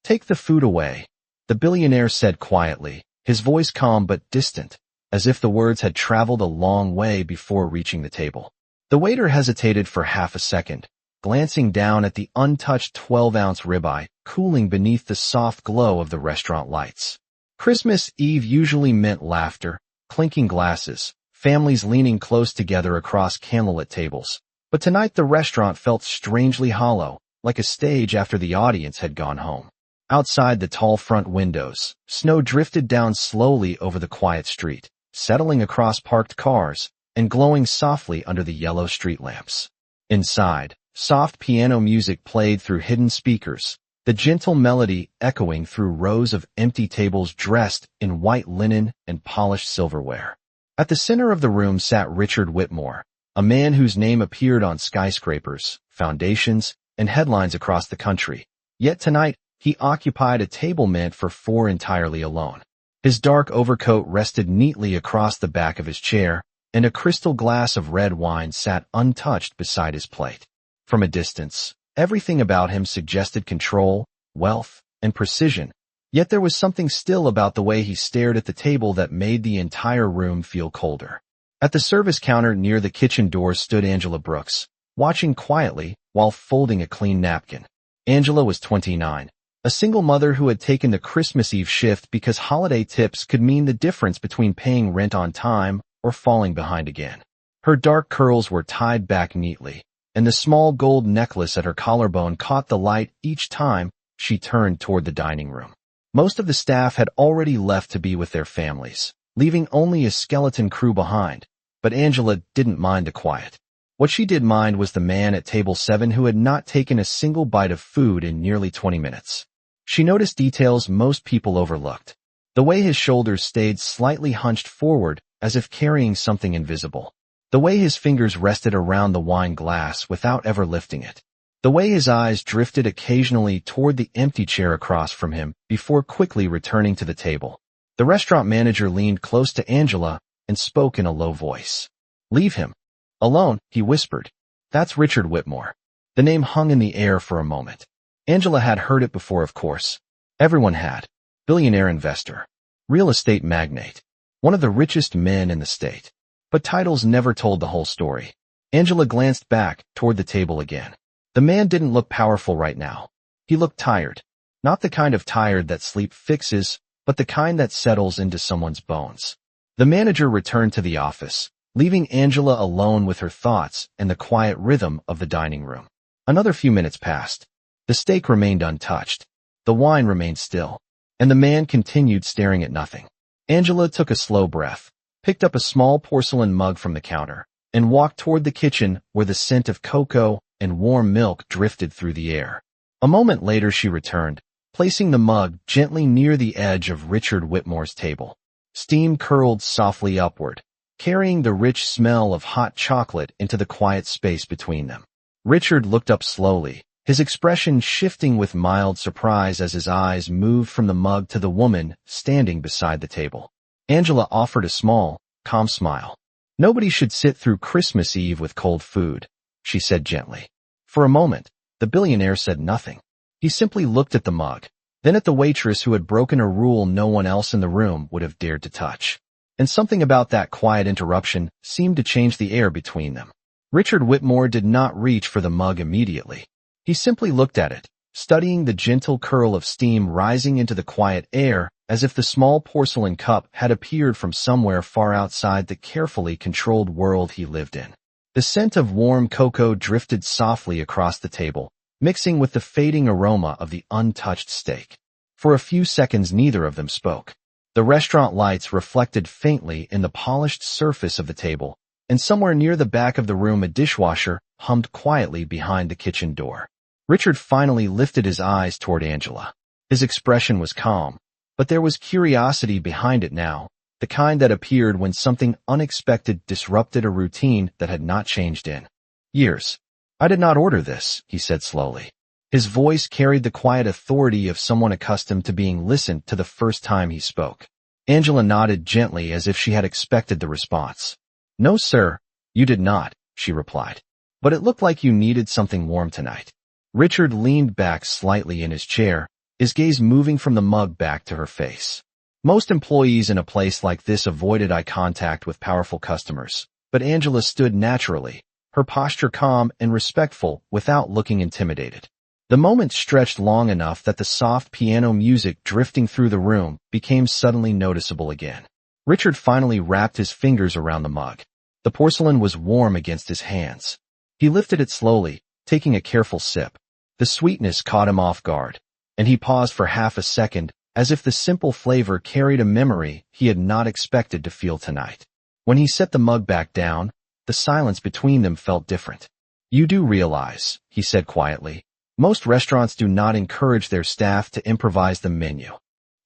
"Take the food away," the billionaire said quietly, his voice calm but distant, as if the words had traveled a long way before reaching the table. The waiter hesitated for half a second, glancing down at the untouched 12-ounce ribeye cooling beneath the soft glow of the restaurant lights. Christmas Eve usually meant laughter, clinking glasses, families leaning close together across candlelit tables. But tonight the restaurant felt strangely hollow, like a stage after the audience had gone home. Outside the tall front windows, snow drifted down slowly over the quiet street, settling across parked cars and glowing softly under the yellow street lamps. Inside, soft piano music played through hidden speakers, the gentle melody echoing through rows of empty tables dressed in white linen and polished silverware. At the center of the room sat Richard Whitmore, a man whose name appeared on skyscrapers, foundations, and headlines across the country. Yet tonight, he occupied a table meant for four entirely alone. His dark overcoat rested neatly across the back of his chair, and a crystal glass of red wine sat untouched beside his plate. From a distance, everything about him suggested control, wealth, and precision, yet there was something still about the way he stared at the table that made the entire room feel colder. At the service counter near the kitchen door stood Angela Brooks, watching quietly while folding a clean napkin. Angela was 29, a single mother who had taken the Christmas Eve shift because holiday tips could mean the difference between paying rent on time or falling behind again. Her dark curls were tied back neatly, and the small gold necklace at her collarbone caught the light each time she turned toward the dining room. Most of the staff had already left to be with their families, leaving only a skeleton crew behind, but Angela didn't mind the quiet. What she did mind was the man at table 7 who had not taken a single bite of food in nearly 20 minutes. She noticed details most people overlooked. The way his shoulders stayed slightly hunched forward as if carrying something invisible. The way his fingers rested around the wine glass without ever lifting it. The way his eyes drifted occasionally toward the empty chair across from him before quickly returning to the table. The restaurant manager leaned close to Angela and spoke in a low voice. "Leave him alone," he whispered. "That's Richard Whitmore." The name hung in the air for a moment. Angela had heard it before, of course. Everyone had. Billionaire investor. Real estate magnate. One of the richest men in the state. But titles never told the whole story. Angela glanced back toward the table again. The man didn't look powerful right now. He looked tired. Not the kind of tired that sleep fixes, but the kind that settles into someone's bones. The manager returned to the office, leaving Angela alone with her thoughts and the quiet rhythm of the dining room. Another few minutes passed. The steak remained untouched. The wine remained still. And the man continued staring at nothing. Angela took a slow breath, picked up a small porcelain mug from the counter, and walked toward the kitchen where the scent of cocoa and warm milk drifted through the air. A moment later she returned, placing the mug gently near the edge of Richard Whitmore's table. Steam curled softly upward, carrying the rich smell of hot chocolate into the quiet space between them. Richard looked up slowly, his expression shifting with mild surprise as his eyes moved from the mug to the woman standing beside the table. Angela offered a small, calm smile. "Nobody should sit through Christmas Eve with cold food," she said gently. For a moment, the billionaire said nothing. He simply looked at the mug, then at the waitress who had broken a rule no one else in the room would have dared to touch. And something about that quiet interruption seemed to change the air between them. Richard Whitmore did not reach for the mug immediately. He simply looked at it, studying the gentle curl of steam rising into the quiet air as if the small porcelain cup had appeared from somewhere far outside the carefully controlled world he lived in. The scent of warm cocoa drifted softly across the table, mixing with the fading aroma of the untouched steak. For a few seconds neither of them spoke. The restaurant lights reflected faintly in the polished surface of the table, and somewhere near the back of the room a dishwasher hummed quietly behind the kitchen door. Richard finally lifted his eyes toward Angela. His expression was calm, but there was curiosity behind it now, the kind that appeared when something unexpected disrupted a routine that had not changed in years. "I did not order this," he said slowly. His voice carried the quiet authority of someone accustomed to being listened to the first time he spoke. Angela nodded gently as if she had expected the response. "No, sir, you did not," she replied. "But it looked like you needed something warm tonight." Richard leaned back slightly in his chair, his gaze moving from the mug back to her face. Most employees in a place like this avoided eye contact with powerful customers, but Angela stood naturally, her posture calm and respectful without looking intimidated. The moment stretched long enough that the soft piano music drifting through the room became suddenly noticeable again. Richard finally wrapped his fingers around the mug. The porcelain was warm against his hands. He lifted it slowly, taking a careful sip. The sweetness caught him off guard, and he paused for half a second, as if the simple flavor carried a memory he had not expected to feel tonight. When he set the mug back down, the silence between them felt different. "You do realize," he said quietly, "most restaurants do not encourage their staff to improvise the menu."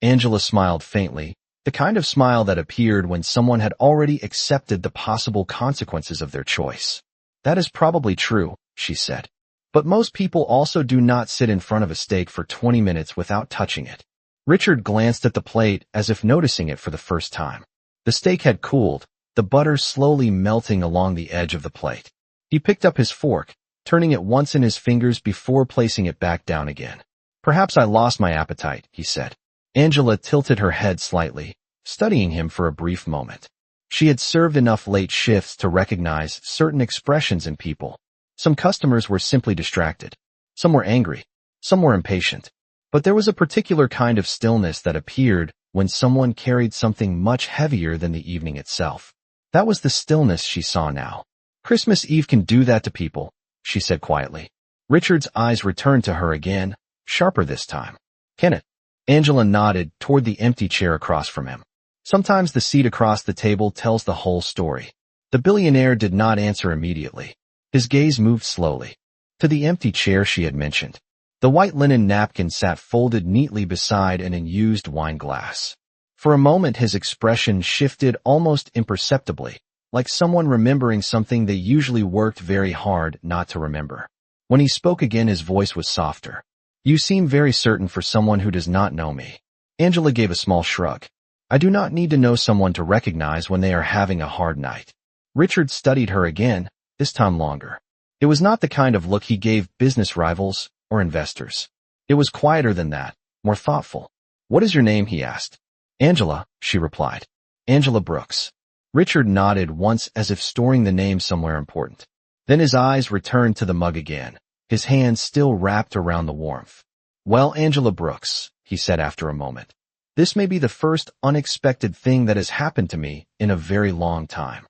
Angela smiled faintly, the kind of smile that appeared when someone had already accepted the possible consequences of their choice. "That is probably true," she said. "But most people also do not sit in front of a steak for 20 minutes without touching it." Richard glanced at the plate as if noticing it for the first time. The steak had cooled, the butter slowly melting along the edge of the plate. He picked up his fork, turning it once in his fingers before placing it back down again. "Perhaps I lost my appetite," he said. Angela tilted her head slightly, studying him for a brief moment. She had served enough late shifts to recognize certain expressions in people. Some customers were simply distracted. Some were angry. Some were impatient. But there was a particular kind of stillness that appeared when someone carried something much heavier than the evening itself. That was the stillness she saw now. "Christmas Eve can do that to people," she said quietly. Richard's eyes returned to her again, sharper this time. "Can it?" Angela nodded toward the empty chair across from him. "Sometimes the seat across the table tells the whole story." The billionaire did not answer immediately. His gaze moved slowly to the empty chair she had mentioned. The white linen napkin sat folded neatly beside an unused wine glass. For a moment his expression shifted almost imperceptibly, like someone remembering something they usually worked very hard not to remember. When he spoke again his voice was softer. "You seem very certain for someone who does not know me." Angela gave a small shrug. "I do not need to know someone to recognize when they are having a hard night." Richard studied her again, this time longer. It was not the kind of look he gave business rivals or investors. It was quieter than that, more thoughtful. "What is your name?" he asked. "Angela," she replied. "Angela Brooks." Richard nodded once as if storing the name somewhere important. Then his eyes returned to the mug again, his hands still wrapped around the warmth. "Well, Angela Brooks," he said after a moment, "this may be the first unexpected thing that has happened to me in a very long time."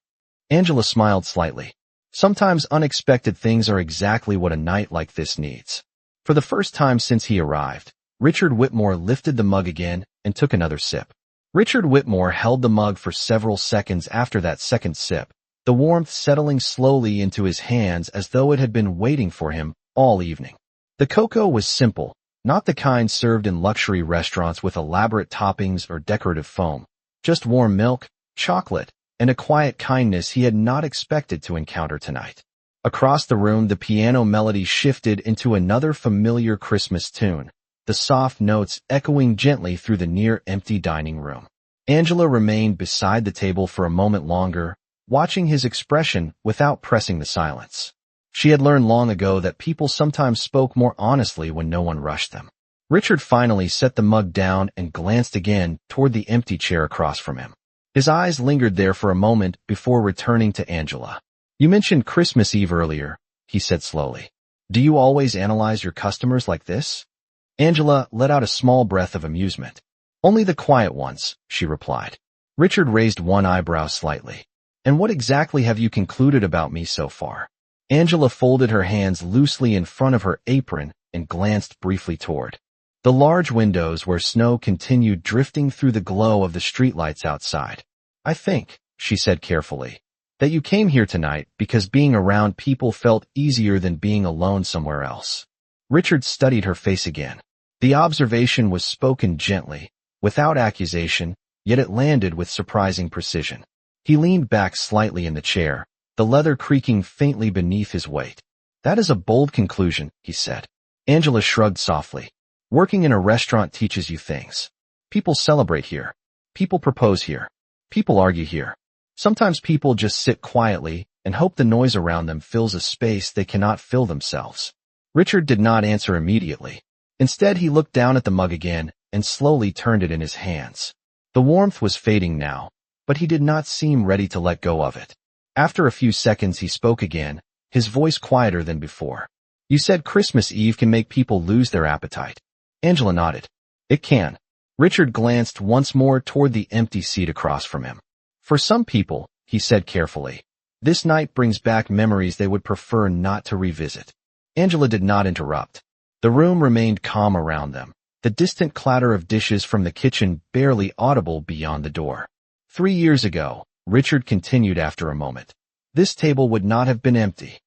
Angela smiled slightly. Sometimes unexpected things are exactly what a night like this needs. For the first time since he arrived, Richard Whitmore lifted the mug again and took another sip. Richard Whitmore held the mug for several seconds after that second sip, the warmth settling slowly into his hands as though it had been waiting for him all evening. The cocoa was simple, not the kind served in luxury restaurants with elaborate toppings or decorative foam, just warm milk, chocolate, and a quiet kindness he had not expected to encounter tonight. Across the room the piano melody shifted into another familiar Christmas tune, the soft notes echoing gently through the near-empty dining room. Angela remained beside the table for a moment longer, watching his expression without pressing the silence. She had learned long ago that people sometimes spoke more honestly when no one rushed them. Richard finally set the mug down and glanced again toward the empty chair across from him. His eyes lingered there for a moment before returning to Angela. "You mentioned Christmas Eve earlier," he said slowly. "Do you always analyze your customers like this?" Angela let out a small breath of amusement. "Only the quiet ones," she replied. Richard raised one eyebrow slightly. "And what exactly have you concluded about me so far?" Angela folded her hands loosely in front of her apron and glanced briefly toward the large windows where snow continued drifting through the glow of the streetlights outside. "I think," she said carefully, "that you came here tonight because being around people felt easier than being alone somewhere else." Richard studied her face again. The observation was spoken gently, without accusation, yet it landed with surprising precision. He leaned back slightly in the chair, the leather creaking faintly beneath his weight. "That is a bold conclusion," he said. Angela shrugged softly. "Working in a restaurant teaches you things. People celebrate here. People propose here. People argue here. Sometimes people just sit quietly and hope the noise around them fills a space they cannot fill themselves." Richard did not answer immediately. Instead, he looked down at the mug again and slowly turned it in his hands. The warmth was fading now, but he did not seem ready to let go of it. After a few seconds, he spoke again, his voice quieter than before. You said Christmas Eve can make people lose their appetite. Angela nodded. It can. Richard glanced once more toward the empty seat across from him. For some people, he said carefully, this night brings back memories they would prefer not to revisit. Angela did not interrupt. The room remained calm around them, the distant clatter of dishes from the kitchen barely audible beyond the door. 3 years ago, Richard continued after a moment, this table would not have been empty.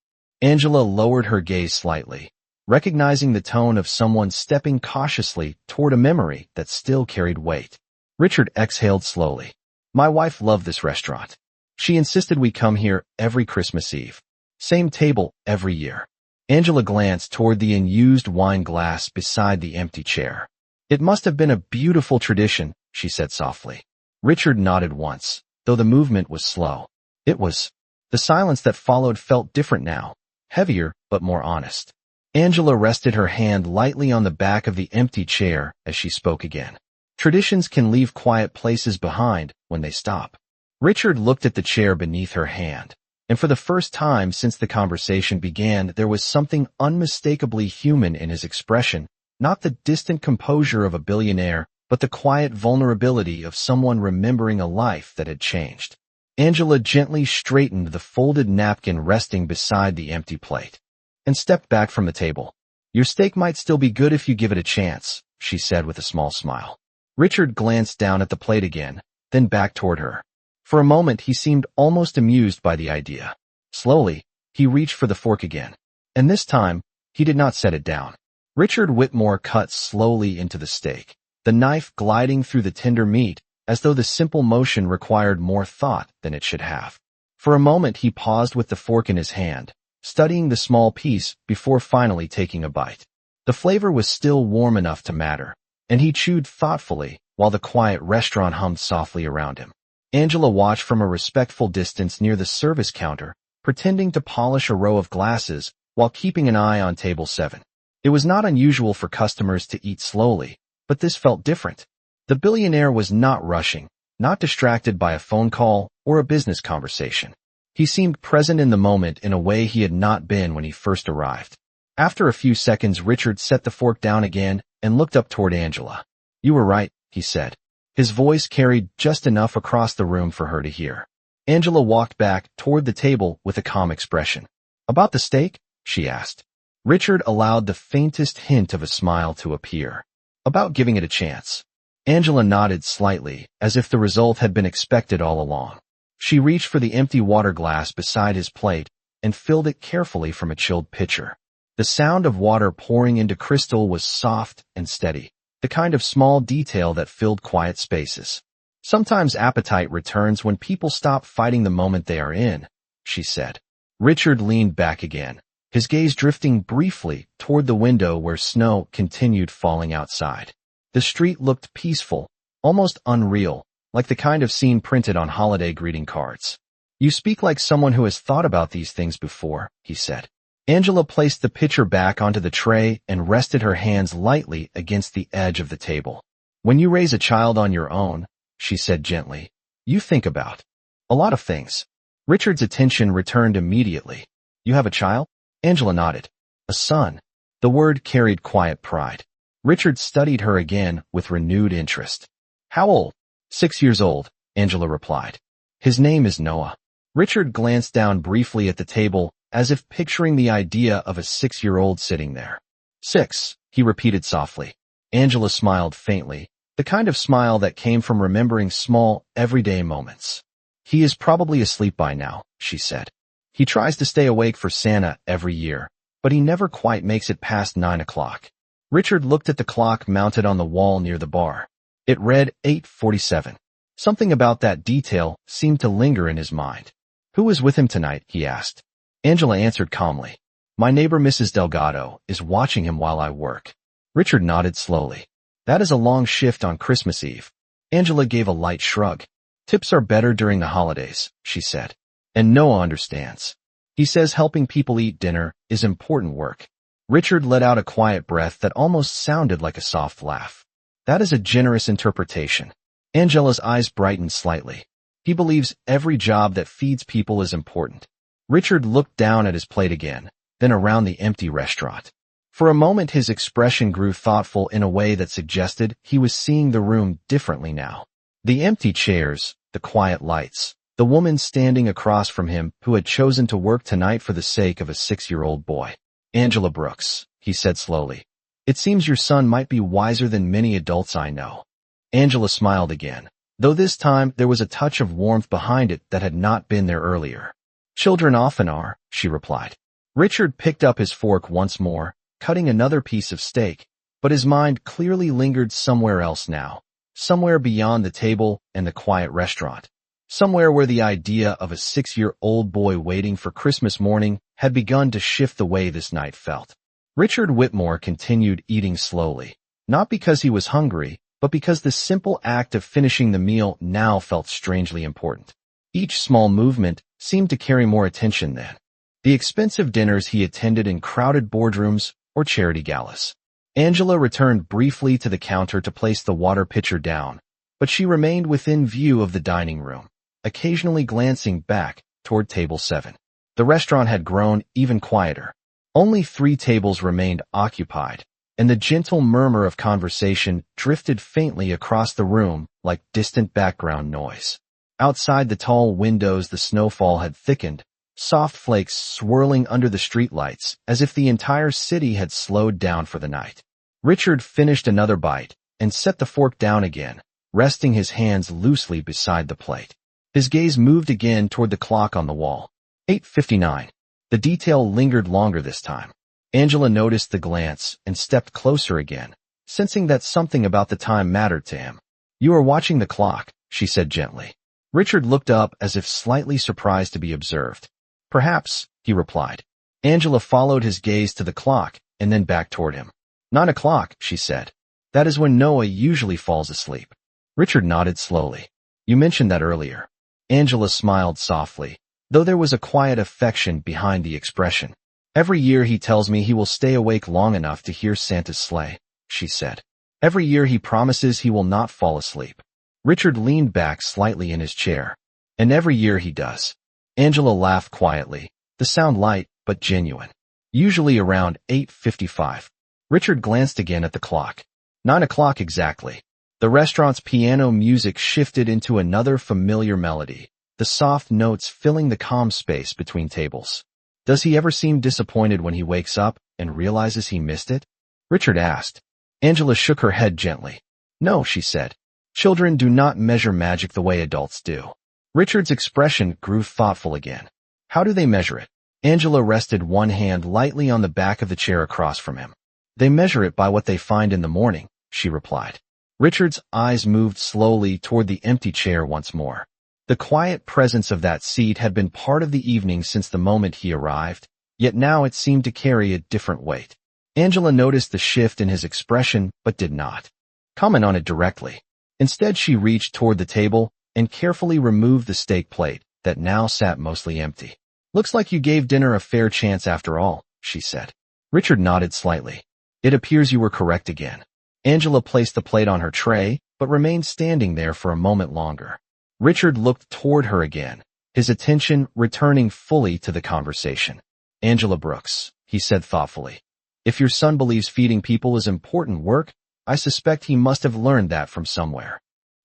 Angela lowered her gaze slightly, recognizing the tone of someone stepping cautiously toward a memory that still carried weight. Richard exhaled slowly. My wife loved this restaurant. She insisted we come here every Christmas Eve. Same table every year. Angela glanced toward the unused wine glass beside the empty chair. It must have been a beautiful tradition, she said softly. Richard nodded once, though the movement was slow. It was. The silence that followed felt different now, heavier but more honest. Angela rested her hand lightly on the back of the empty chair as she spoke again. Traditions can leave quiet places behind when they stop. Richard looked at the chair beneath her hand, and for the first time since the conversation began, there was something unmistakably human in his expression, not the distant composure of a billionaire, but the quiet vulnerability of someone remembering a life that had changed. Angela gently straightened the folded napkin resting beside the empty plate, and stepped back from the table. Your steak might still be good if you give it a chance, she said with a small smile. Richard glanced down at the plate again, then back toward her. For a moment, he seemed almost amused by the idea. Slowly, he reached for the fork again. And this time, he did not set it down. Richard Whitmore cut slowly into the steak, the knife gliding through the tender meat, as though the simple motion required more thought than it should have. For a moment, he paused with the fork in his hand, studying the small piece before finally taking a bite. The flavor was still warm enough to matter, and he chewed thoughtfully while the quiet restaurant hummed softly around him. Angela watched from a respectful distance near the service counter, pretending to polish a row of glasses while keeping an eye on table 7. It was not unusual for customers to eat slowly, but this felt different. The billionaire was not rushing, not distracted by a phone call or a business conversation. He seemed present in the moment in a way he had not been when he first arrived. After a few seconds, Richard set the fork down again and looked up toward Angela. You were right, he said. His voice carried just enough across the room for her to hear. Angela walked back toward the table with a calm expression. About the steak? She asked. Richard allowed the faintest hint of a smile to appear. About giving it a chance. Angela nodded slightly, as if the result had been expected all along. She reached for the empty water glass beside his plate and filled it carefully from a chilled pitcher. The sound of water pouring into crystal was soft and steady, the kind of small detail that filled quiet spaces. Sometimes appetite returns when people stop fighting the moment they are in, she said. Richard leaned back again, his gaze drifting briefly toward the window where snow continued falling outside. The street looked peaceful, almost unreal, like the kind of scene printed on holiday greeting cards. You speak like someone who has thought about these things before, he said. Angela placed the pitcher back onto the tray and rested her hands lightly against the edge of the table. When you raise a child on your own, she said gently, you think about a lot of things. Richard's attention returned immediately. You have a child? Angela nodded. A son. The word carried quiet pride. Richard studied her again with renewed interest. How old? 6 years old, Angela replied. His name is Noah. Richard glanced down briefly at the table, as if picturing the idea of a 6-year-old sitting there. 6, he repeated softly. Angela smiled faintly, the kind of smile that came from remembering small, everyday moments. He is probably asleep by now, she said. He tries to stay awake for Santa every year, but he never quite makes it past 9 o'clock. Richard looked at the clock mounted on the wall near the bar. It read 8:47. Something about that detail seemed to linger in his mind. Who is with him tonight? He asked. Angela answered calmly. My neighbor Mrs. Delgado is watching him while I work. Richard nodded slowly. That is a long shift on Christmas Eve. Angela gave a light shrug. Tips are better during the holidays, she said. And Noah understands. He says helping people eat dinner is important work. Richard let out a quiet breath that almost sounded like a soft laugh. That is a generous interpretation. Angela's eyes brightened slightly. He believes every job that feeds people is important. Richard looked down at his plate again, then around the empty restaurant. For a moment his expression grew thoughtful in a way that suggested he was seeing the room differently now. The empty chairs, the quiet lights, the woman standing across from him who had chosen to work tonight for the sake of a 6-year-old boy. Angela Brooks, he said slowly. It seems your son might be wiser than many adults I know. Angela smiled again, though this time there was a touch of warmth behind it that had not been there earlier. Children often are, she replied. Richard picked up his fork once more, cutting another piece of steak, but his mind clearly lingered somewhere else now, somewhere beyond the table and the quiet restaurant, somewhere where the idea of a 6-year-old boy waiting for Christmas morning had begun to shift the way this night felt. Richard Whitmore continued eating slowly, not because he was hungry, but because the simple act of finishing the meal now felt strangely important. Each small movement seemed to carry more attention than the expensive dinners he attended in crowded boardrooms or charity galas. Angela returned briefly to the counter to place the water pitcher down, but she remained within view of the dining room, occasionally glancing back toward table 7. The restaurant had grown even quieter. Only 3 tables remained occupied, and the gentle murmur of conversation drifted faintly across the room like distant background noise. Outside the tall windows the snowfall had thickened, soft flakes swirling under the streetlights as if the entire city had slowed down for the night. Richard finished another bite and set the fork down again, resting his hands loosely beside the plate. His gaze moved again toward the clock on the wall. 8:59. The detail lingered longer this time. Angela noticed the glance and stepped closer again, sensing that something about the time mattered to him. You are watching the clock, she said gently. Richard looked up as if slightly surprised to be observed. Perhaps, he replied. Angela followed his gaze to the clock and then back toward him. 9 o'clock, she said. That is when Noah usually falls asleep. Richard nodded slowly. You mentioned that earlier. Angela smiled softly, though there was a quiet affection behind the expression. Every year he tells me he will stay awake long enough to hear Santa's sleigh, she said. Every year he promises he will not fall asleep. Richard leaned back slightly in his chair. And every year he does. Angela laughed quietly, the sound light but genuine. Usually around 8:55. Richard glanced again at the clock. 9 o'clock exactly. The restaurant's piano music shifted into another familiar melody, the soft notes filling the calm space between tables. Does he ever seem disappointed when he wakes up and realizes he missed it? Richard asked. Angela shook her head gently. No, she said. Children do not measure magic the way adults do. Richard's expression grew thoughtful again. How do they measure it? Angela rested one hand lightly on the back of the chair across from him. They measure it by what they find in the morning, she replied. Richard's eyes moved slowly toward the empty chair once more. The quiet presence of that seat had been part of the evening since the moment he arrived, yet now it seemed to carry a different weight. Angela noticed the shift in his expression but did not comment on it directly. Instead she reached toward the table and carefully removed the steak plate that now sat mostly empty. Looks like you gave dinner a fair chance after all, she said. Richard nodded slightly. It appears you were correct again. Angela placed the plate on her tray, but remained standing there for a moment longer. Richard looked toward her again, his attention returning fully to the conversation. Angela Brooks, he said thoughtfully. If your son believes feeding people is important work, I suspect he must have learned that from somewhere.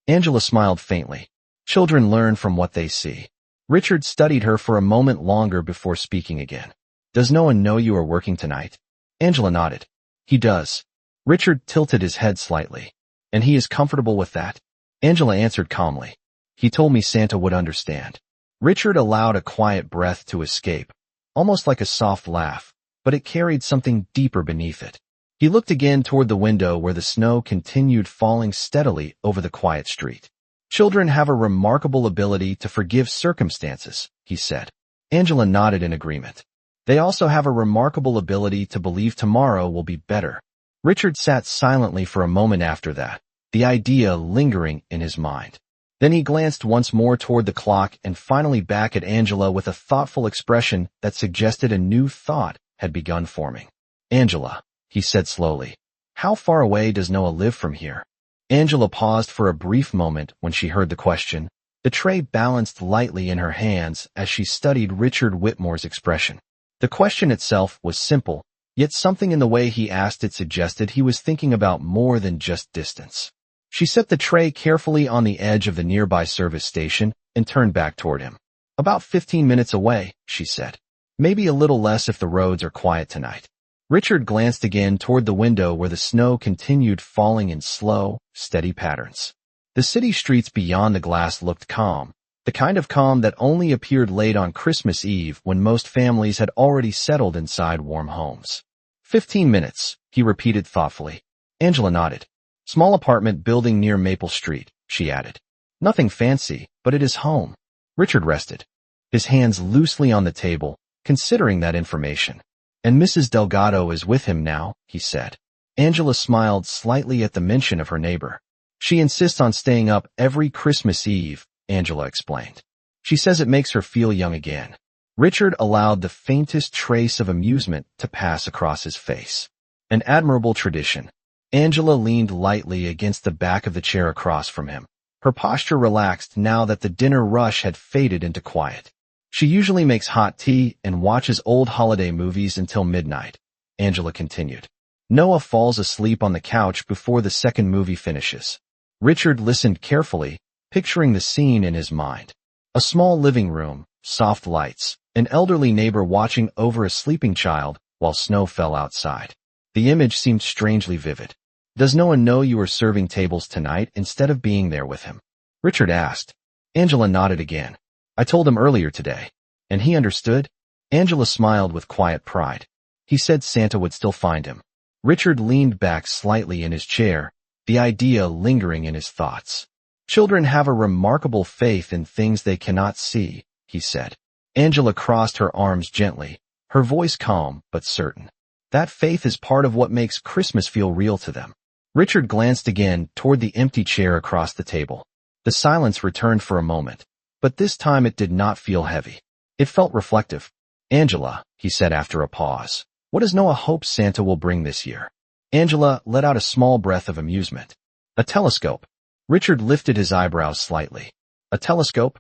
Angela smiled faintly. Children learn from what they see. Richard studied her for a moment longer before speaking again. Does no one know you are working tonight? Angela nodded. He does. Richard tilted his head slightly. And he is comfortable with that? Angela answered calmly. He told me Santa would understand. Richard allowed a quiet breath to escape, almost like a soft laugh, but it carried something deeper beneath it. He looked again toward the window where the snow continued falling steadily over the quiet street. Children have a remarkable ability to forgive circumstances, he said. Angela nodded in agreement. They also have a remarkable ability to believe tomorrow will be better. Richard sat silently for a moment after that, the idea lingering in his mind. Then he glanced once more toward the clock and finally back at Angela with a thoughtful expression that suggested a new thought had begun forming. Angela, he said slowly. How far away does Noah live from here? Angela paused for a brief moment when she heard the question. The tray balanced lightly in her hands as she studied Richard Whitmore's expression. The question itself was simple, yet something in the way he asked it suggested he was thinking about more than just distance. She set the tray carefully on the edge of the nearby service station and turned back toward him. About 15 minutes away, she said. Maybe a little less if the roads are quiet tonight. Richard glanced again toward the window where the snow continued falling in slow, steady patterns. The city streets beyond the glass looked calm, the kind of calm that only appeared late on Christmas Eve when most families had already settled inside warm homes. 15 minutes, he repeated thoughtfully. Angela nodded. Small apartment building near Maple Street, she added. Nothing fancy, but it is home. Richard rested, his hands loosely on the table, considering that information. And Mrs. Delgado is with him now, he said. Angela smiled slightly at the mention of her neighbor. She insists on staying up every Christmas Eve, Angela explained. She says it makes her feel young again. Richard allowed the faintest trace of amusement to pass across his face. An admirable tradition. Angela leaned lightly against the back of the chair across from him. Her posture relaxed now that the dinner rush had faded into quiet. She usually makes hot tea and watches old holiday movies until midnight, Angela continued. Noah falls asleep on the couch before the second movie finishes. Richard listened carefully, picturing the scene in his mind. A small living room, soft lights, an elderly neighbor watching over a sleeping child while snow fell outside. The image seemed strangely vivid. Does Noah know you are serving tables tonight instead of being there with him? Richard asked. Angela nodded again. I told him earlier today. And he understood? Angela smiled with quiet pride. He said Santa would still find him. Richard leaned back slightly in his chair, the idea lingering in his thoughts. Children have a remarkable faith in things they cannot see, he said. Angela crossed her arms gently, her voice calm but certain. That faith is part of what makes Christmas feel real to them. Richard glanced again toward the empty chair across the table. The silence returned for a moment, but this time it did not feel heavy. It felt reflective. Angela, he said after a pause, what does Noah hope Santa will bring this year? Angela let out a small breath of amusement. A telescope. Richard lifted his eyebrows slightly. A telescope?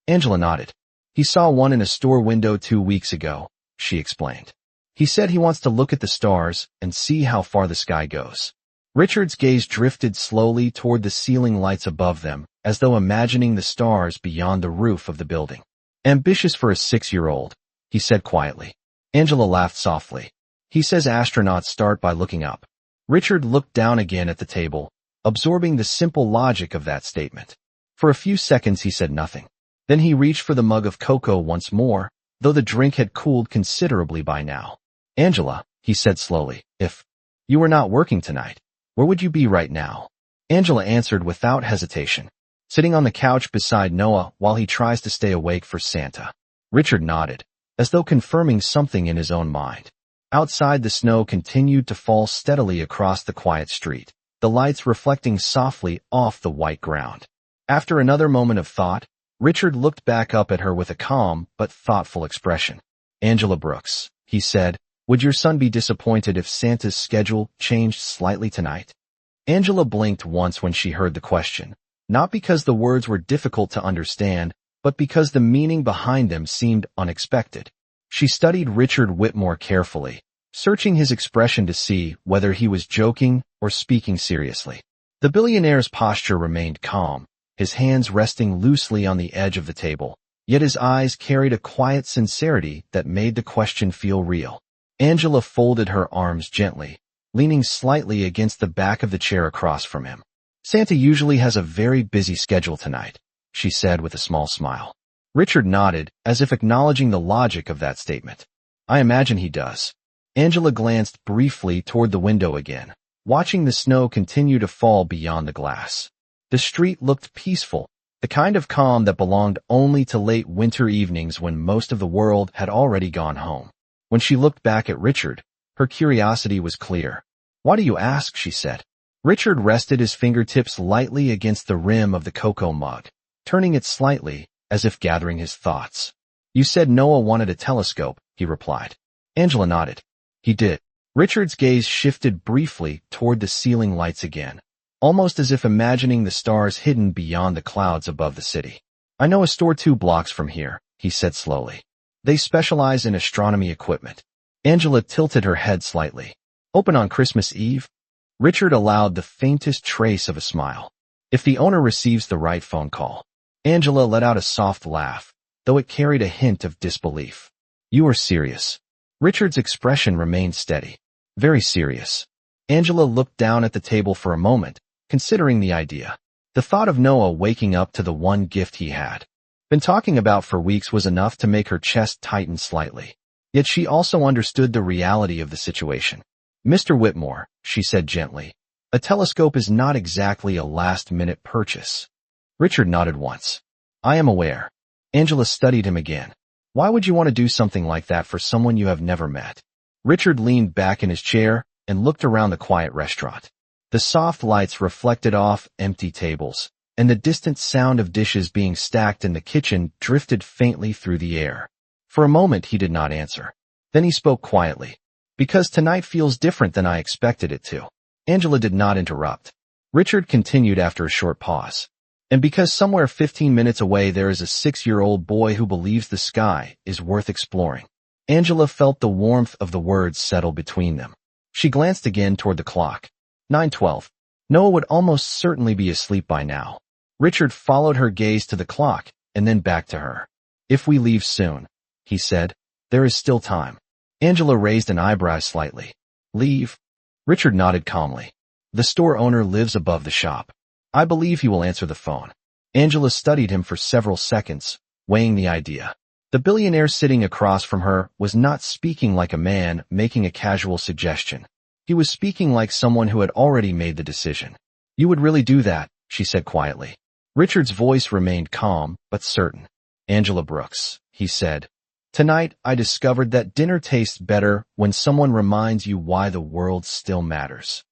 Angela nodded. He saw one in a store window 2 weeks ago, she explained. He said he wants to look at the stars and see how far the sky goes. Richard's gaze drifted slowly toward the ceiling lights above them, as though imagining the stars beyond the roof of the building. Ambitious for a 6-year-old, he said quietly. Angela laughed softly. He says astronauts start by looking up. Richard looked down again at the table, absorbing the simple logic of that statement. For a few seconds he said nothing. Then he reached for the mug of cocoa once more, though the drink had cooled considerably by now. Angela, he said slowly, if you were not working tonight, where would you be right now? Angela answered without hesitation. Sitting on the couch beside Noah while he tries to stay awake for Santa. Richard nodded, as though confirming something in his own mind. Outside, the snow continued to fall steadily across the quiet street, the lights reflecting softly off the white ground. After another moment of thought, Richard looked back up at her with a calm but thoughtful expression. Angela Brooks, he said, would your son be disappointed if Santa's schedule changed slightly tonight? Angela blinked once when she heard the question, not because the words were difficult to understand, but because the meaning behind them seemed unexpected. She studied Richard Whitmore carefully, searching his expression to see whether he was joking or speaking seriously. The billionaire's posture remained calm, his hands resting loosely on the edge of the table, yet his eyes carried a quiet sincerity that made the question feel real. Angela folded her arms gently, leaning slightly against the back of the chair across from him. Santa usually has a very busy schedule tonight, she said with a small smile. Richard nodded, as if acknowledging the logic of that statement. I imagine he does. Angela glanced briefly toward the window again, watching the snow continue to fall beyond the glass. The street looked peaceful, the kind of calm that belonged only to late winter evenings when most of the world had already gone home. When she looked back at Richard, her curiosity was clear. Why do you ask? She said. Richard rested his fingertips lightly against the rim of the cocoa mug, turning it slightly, as if gathering his thoughts. You said Noah wanted a telescope, he replied. Angela nodded. He did. Richard's gaze shifted briefly toward the ceiling lights again, almost as if imagining the stars hidden beyond the clouds above the city. I know a store 2 blocks from here, he said slowly. They specialize in astronomy equipment. Angela tilted her head slightly. Open on Christmas Eve? Richard allowed the faintest trace of a smile. If the owner receives the right phone call. Angela let out a soft laugh, though it carried a hint of disbelief. You are serious. Richard's expression remained steady. Very serious. Angela looked down at the table for a moment, considering the idea. The thought of Noah waking up to the one gift he had been talking about for weeks was enough to make her chest tighten slightly. Yet she also understood the reality of the situation. Mr. Whitmore, she said gently, a telescope is not exactly a last-minute purchase. Richard nodded once. I am aware. Angela studied him again. Why would you want to do something like that for someone you have never met? Richard leaned back in his chair and looked around the quiet restaurant. The soft lights reflected off empty tables, and the distant sound of dishes being stacked in the kitchen drifted faintly through the air. For a moment he did not answer. Then he spoke quietly. Because tonight feels different than I expected it to. Angela did not interrupt. Richard continued after a short pause. And because somewhere 15 minutes away there is a 6-year-old boy who believes the sky is worth exploring. Angela felt the warmth of the words settle between them. She glanced again toward the clock. 9:12. Noah would almost certainly be asleep by now. Richard followed her gaze to the clock and then back to her. If we leave soon, he said, there is still time. Angela raised an eyebrow slightly. Leave? Richard nodded calmly. The store owner lives above the shop. I believe he will answer the phone. Angela studied him for several seconds, weighing the idea. The billionaire sitting across from her was not speaking like a man making a casual suggestion. He was speaking like someone who had already made the decision. You would really do that, she said quietly. Richard's voice remained calm, but certain. Angela Brooks, he said. Tonight, I discovered that dinner tastes better when someone reminds you why the world still matters.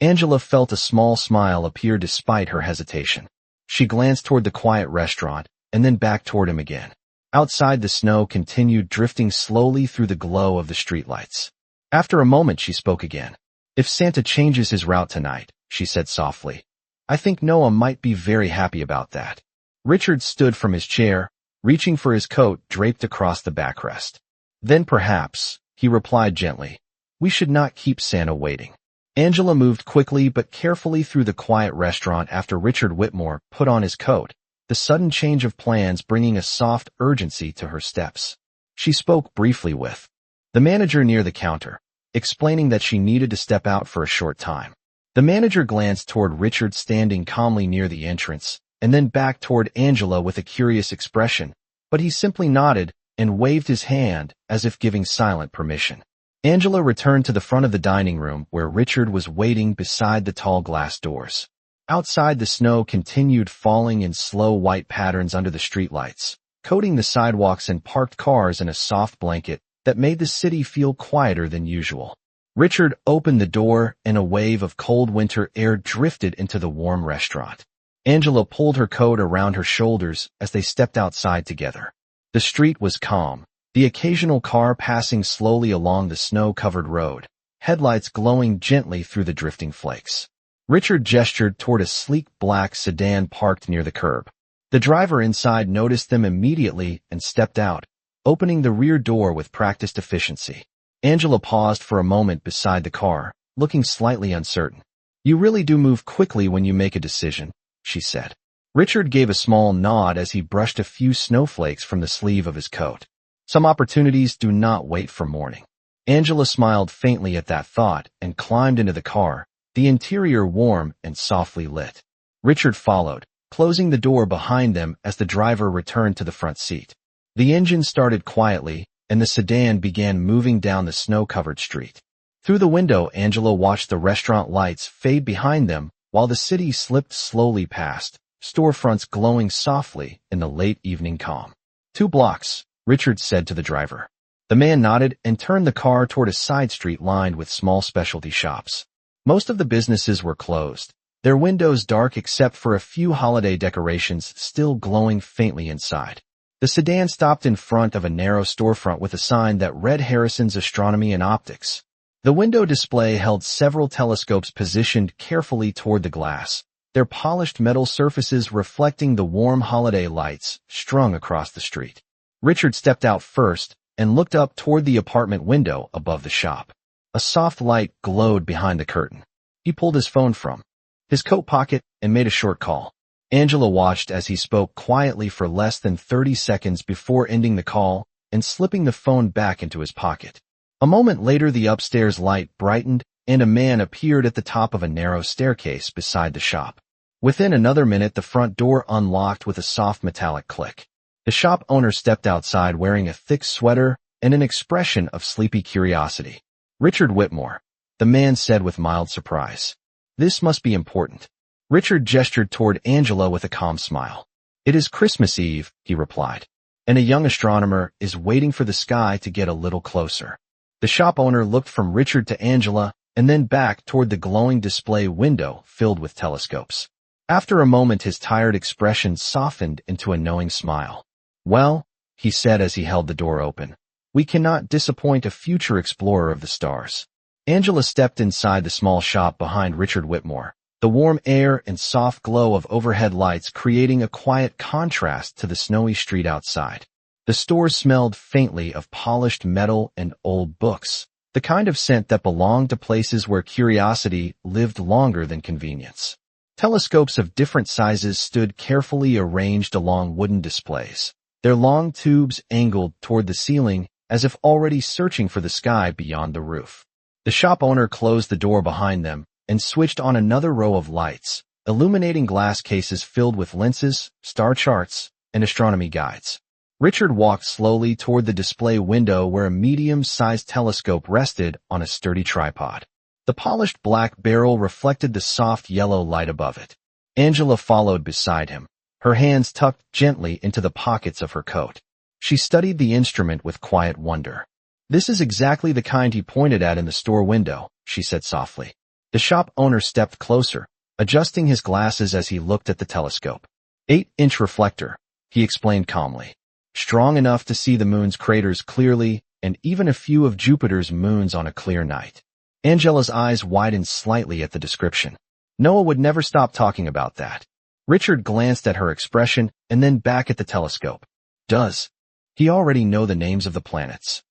Angela felt a small smile appear despite her hesitation. She glanced toward the quiet restaurant, and then back toward him again. Outside, the snow continued drifting slowly through the glow of the streetlights. After a moment, she spoke again. If Santa changes his route tonight, she said softly, I think Noah might be very happy about that. Richard stood from his chair, reaching for his coat draped across the backrest. Then perhaps, he replied gently, we should not keep Santa waiting. Angela moved quickly but carefully through the quiet restaurant after Richard Whitmore put on his coat, the sudden change of plans bringing a soft urgency to her steps. She spoke briefly with the manager near the counter, explaining that she needed to step out for a short time. The manager glanced toward Richard standing calmly near the entrance, and then back toward Angela with a curious expression, but he simply nodded and waved his hand as if giving silent permission. Angela returned to the front of the dining room where Richard was waiting beside the tall glass doors. Outside, the snow continued falling in slow white patterns under the streetlights, coating the sidewalks and parked cars in a soft blanket that made the city feel quieter than usual. Richard opened the door and a wave of cold winter air drifted into the warm restaurant. Angela pulled her coat around her shoulders as they stepped outside together. The street was calm, the occasional car passing slowly along the snow-covered road, headlights glowing gently through the drifting flakes. Richard gestured toward a sleek black sedan parked near the curb. The driver inside noticed them immediately and stepped out, opening the rear door with practiced efficiency. Angela paused for a moment beside the car, looking slightly uncertain. You really do move quickly when you make a decision, she said. Richard gave a small nod as he brushed a few snowflakes from the sleeve of his coat. Some opportunities do not wait for morning. Angela smiled faintly at that thought and climbed into the car, the interior warm and softly lit. Richard followed, closing the door behind them as the driver returned to the front seat. The engine started quietly, and the sedan began moving down the snow-covered street. Through the window, Angela watched the restaurant lights fade behind them while the city slipped slowly past, storefronts glowing softly in the late evening calm. 2 blocks, Richard said to the driver. The man nodded and turned the car toward a side street lined with small specialty shops. Most of the businesses were closed, their windows dark except for a few holiday decorations still glowing faintly inside. The sedan stopped in front of a narrow storefront with a sign that read Harrison's Astronomy and Optics. The window display held several telescopes positioned carefully toward the glass, their polished metal surfaces reflecting the warm holiday lights strung across the street. Richard stepped out first and looked up toward the apartment window above the shop. A soft light glowed behind the curtain. He pulled his phone from his coat pocket and made a short call. Angela watched as he spoke quietly for less than 30 seconds before ending the call and slipping the phone back into his pocket. A moment later, the upstairs light brightened and a man appeared at the top of a narrow staircase beside the shop. Within another minute, the front door unlocked with a soft metallic click. The shop owner stepped outside wearing a thick sweater and an expression of sleepy curiosity. "Richard Whitmore," the man said with mild surprise. "This must be important." Richard gestured toward Angela with a calm smile. "It is Christmas Eve," he replied, "and a young astronomer is waiting for the sky to get a little closer." The shop owner looked from Richard to Angela and then back toward the glowing display window filled with telescopes. After a moment, his tired expression softened into a knowing smile. "Well," he said as he held the door open, "we cannot disappoint a future explorer of the stars." Angela stepped inside the small shop behind Richard Whitmore, the warm air and soft glow of overhead lights creating a quiet contrast to the snowy street outside. The store smelled faintly of polished metal and old books, the kind of scent that belonged to places where curiosity lived longer than convenience. Telescopes of different sizes stood carefully arranged along wooden displays, their long tubes angled toward the ceiling as if already searching for the sky beyond the roof. The shop owner closed the door behind them and switched on another row of lights, illuminating glass cases filled with lenses, star charts, and astronomy guides. Richard walked slowly toward the display window where a medium-sized telescope rested on a sturdy tripod. The polished black barrel reflected the soft yellow light above it. Angela followed beside him, her hands tucked gently into the pockets of her coat. She studied the instrument with quiet wonder. "This is exactly the kind he pointed at in the store window," she said softly. The shop owner stepped closer, adjusting his glasses as he looked at the telescope. 8-inch reflector, he explained calmly. "Strong enough to see the moon's craters clearly and even a few of Jupiter's moons on a clear night." Angela's eyes widened slightly at the description. Noah would never stop talking about that. Richard glanced at her expression and then back at the telescope. "Does he already know the names of the planets?"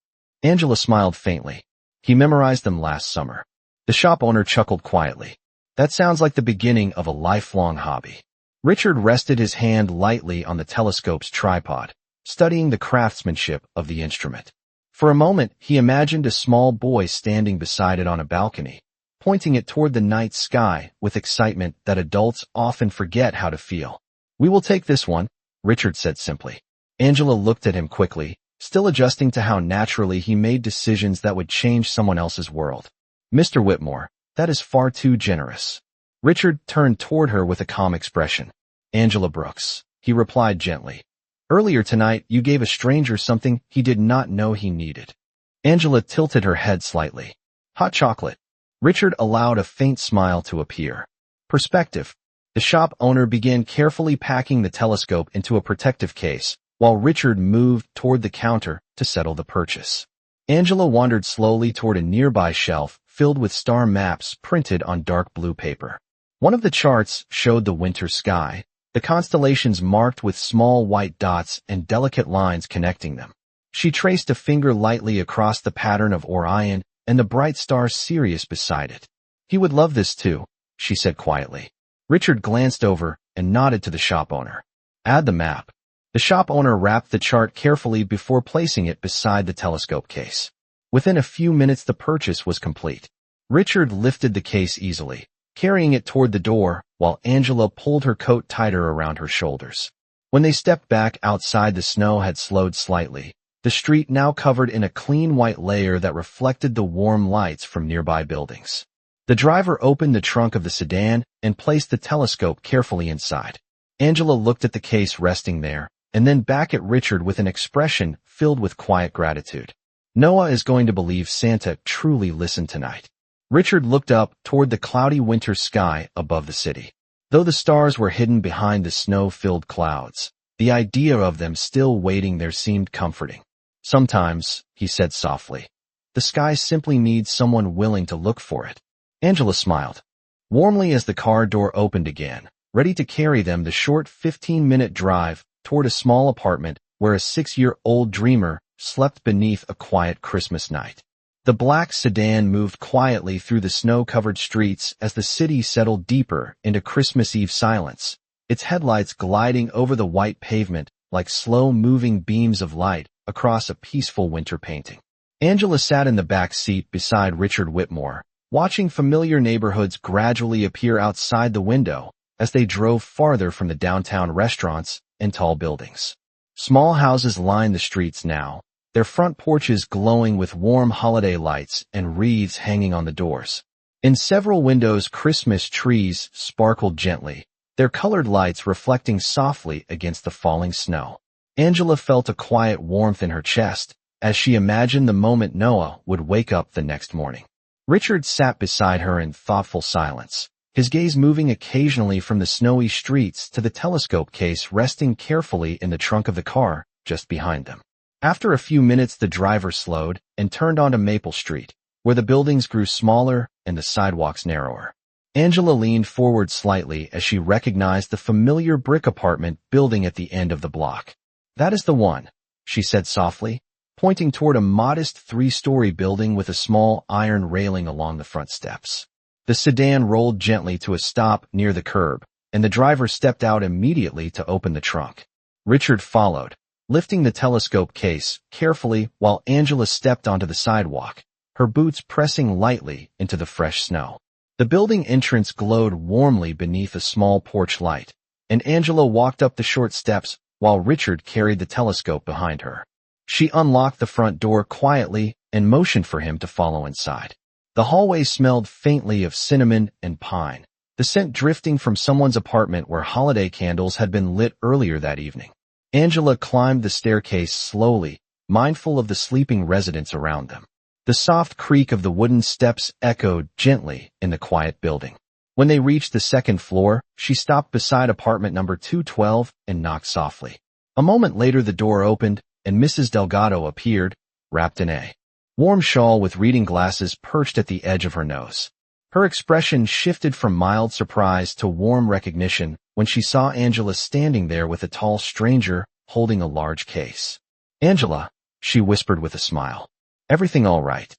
Angela smiled faintly. "He memorized them last summer." The shop owner chuckled quietly. "That sounds like the beginning of a lifelong hobby." Richard rested his hand lightly on the telescope's tripod, studying the craftsmanship of the instrument. For a moment, he imagined a small boy standing beside it on a balcony, pointing it toward the night sky with excitement that adults often forget how to feel. "We will take this one," Richard said simply. Angela looked at him quickly, still adjusting to how naturally he made decisions that would change someone else's world. "Mr. Whitmore, that is far too generous." Richard turned toward her with a calm expression. "Angela Brooks," he replied gently. "Earlier tonight, you gave a stranger something he did not know he needed." Angela tilted her head slightly. "Hot chocolate." Richard allowed a faint smile to appear. Perspective. The shop owner began carefully packing the telescope into a protective case, while Richard moved toward the counter to settle the purchase. Angela wandered slowly toward a nearby shelf filled with star maps printed on dark blue paper. One of the charts showed the winter sky, the constellations marked with small white dots and delicate lines connecting them. She traced a finger lightly across the pattern of Orion and the bright star Sirius beside it. "He would love this too," she said quietly. Richard glanced over and nodded to the shop owner. "Add the map." The shop owner wrapped the chart carefully before placing it beside the telescope case. Within a few minutes, the purchase was complete. Richard lifted the case easily, carrying it toward the door, while Angela pulled her coat tighter around her shoulders. When they stepped back outside, the snow had slowed slightly, the street now covered in a clean white layer that reflected the warm lights from nearby buildings. The driver opened the trunk of the sedan and placed the telescope carefully inside. Angela looked at the case resting there, and then back at Richard with an expression filled with quiet gratitude. "Noah is going to believe Santa truly listened tonight." Richard looked up toward the cloudy winter sky above the city. Though the stars were hidden behind the snow-filled clouds, the idea of them still waiting there seemed comforting. "Sometimes," he said softly, The sky simply needs someone willing to look for it. Angela smiled warmly as the car door opened again, ready to carry them the short 15-minute drive toward a small apartment where a 6-year-old dreamer slept beneath a quiet Christmas night. The black sedan moved quietly through the snow-covered streets as the city settled deeper into Christmas Eve silence, its headlights gliding over the white pavement like slow-moving beams of light across a peaceful winter painting. Angela sat in the back seat beside Richard Whitmore, watching familiar neighborhoods gradually appear outside the window as they drove farther from the downtown restaurants and tall buildings. Small houses lined the streets now, their front porches glowing with warm holiday lights and wreaths hanging on the doors. In several windows, Christmas trees sparkled gently, their colored lights reflecting softly against the falling snow. Angela felt a quiet warmth in her chest as she imagined the moment Noah would wake up the next morning. Richard sat beside her in thoughtful silence, his gaze moving occasionally from the snowy streets to the telescope case resting carefully in the trunk of the car just behind them. After a few minutes, the driver slowed and turned onto Maple Street, where the buildings grew smaller and the sidewalks narrower. Angela leaned forward slightly as she recognized the familiar brick apartment building at the end of the block. "That is the one," she said softly, pointing toward a modest 3-story building with a small iron railing along the front steps. The sedan rolled gently to a stop near the curb, and the driver stepped out immediately to open the trunk. Richard followed, lifting the telescope case carefully while Angela stepped onto the sidewalk, her boots pressing lightly into the fresh snow. The building entrance glowed warmly beneath a small porch light, and Angela walked up the short steps while Richard carried the telescope behind her. She unlocked the front door quietly and motioned for him to follow inside. The hallway smelled faintly of cinnamon and pine, the scent drifting from someone's apartment where holiday candles had been lit earlier that evening. Angela climbed the staircase slowly, mindful of the sleeping residents around them. The soft creak of the wooden steps echoed gently in the quiet building. When they reached the second floor, she stopped beside apartment number 212 and knocked softly. A moment later, the door opened, and Mrs. Delgado appeared, wrapped in a warm shawl with reading glasses perched at the edge of her nose. Her expression shifted from mild surprise to warm recognition when she saw Angela standing there with a tall stranger holding a large case. "Angela," she whispered with a smile. "Everything all right?"